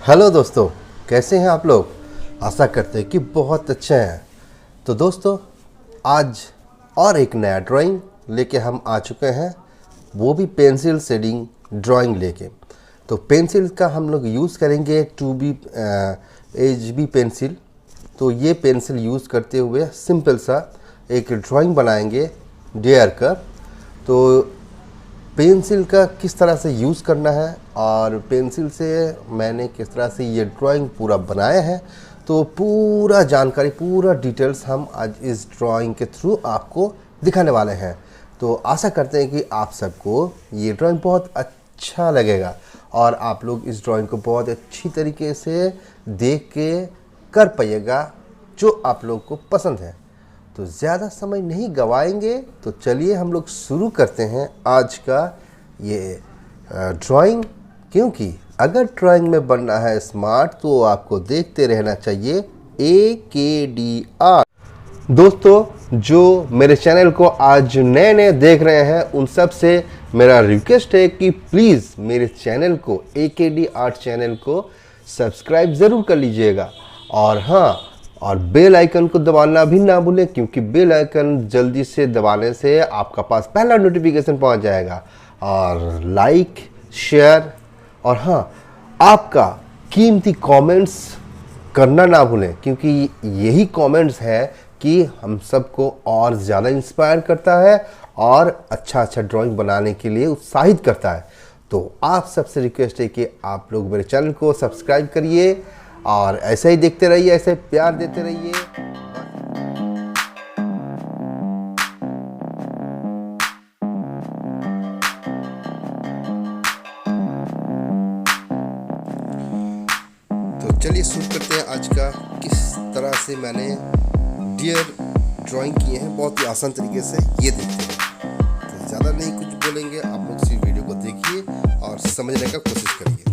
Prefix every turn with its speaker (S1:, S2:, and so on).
S1: Hello दोस्तों, कैसे हैं आप लोग। आशा करते हैं कि बहुत अच्छे हैं। तो दोस्तों, आज और एक नया ड्राइंग लेके हम आ चुके हैं, वो भी पेंसिल शेडिंग ड्राइंग लेके। तो पेंसिल का हम लोग यूज़ करेंगे 2B HB पेंसिल। तो ये पेंसिल यूज़ करते हुए सिंपल सा एक ड्राइंग बनाएंगे डियर का। तो पेंसिल का किस तरह से यूज़ करना है और पेंसिल से मैंने किस तरह से ये ड्राइंग पूरा बनाया है, तो पूरा जानकारी, पूरा डिटेल्स हम आज इस ड्राइंग के थ्रू आपको दिखाने वाले हैं। तो आशा करते हैं कि आप सबको ये ड्राइंग बहुत अच्छा लगेगा और आप लोग इस ड्राइंग को बहुत अच्छी तरीके से देख के कर पाइएगा जो आप लोग को पसंद है। तो ज़्यादा समय नहीं गवाएंगे, तो चलिए हम लोग शुरू करते हैं आज का ये ड्राइंग। क्योंकि अगर ड्राइंग में बनना है स्मार्ट तो आपको देखते रहना चाहिए AKDR। दोस्तों, जो मेरे चैनल को आज नए नए देख रहे हैं उन सब से मेरा रिक्वेस्ट है कि प्लीज़ मेरे चैनल को AKDR चैनल को सब्सक्राइब ज़रूर कर लीजिएगा। और हाँ, और बेल आइकन को दबाना भी ना भूलें, क्योंकि बेल आइकन जल्दी से दबाने से आपका पास पहला नोटिफिकेशन पहुंच जाएगा। और लाइक, शेयर और हाँ, आपका कीमती कमेंट्स करना ना भूलें, क्योंकि यही कमेंट्स है कि हम सबको और ज़्यादा इंस्पायर करता है और अच्छा अच्छा ड्राइंग बनाने के लिए उत्साहित करता है। तो आप सबसे रिक्वेस्ट है कि आप लोग मेरे चैनल को सब्सक्राइब करिए और ऐसे ही देखते रहिए, ऐसे प्यार देते रहिए। तो चलिए शुरू करते हैं आज का, किस तरह से मैंने डियर ड्राइंग किए हैं बहुत ही आसान तरीके से, ये देखते हैं। तो ज़्यादा नहीं कुछ बोलेंगे, आप लोग इसी वीडियो को देखिए और समझने का कोशिश करिए।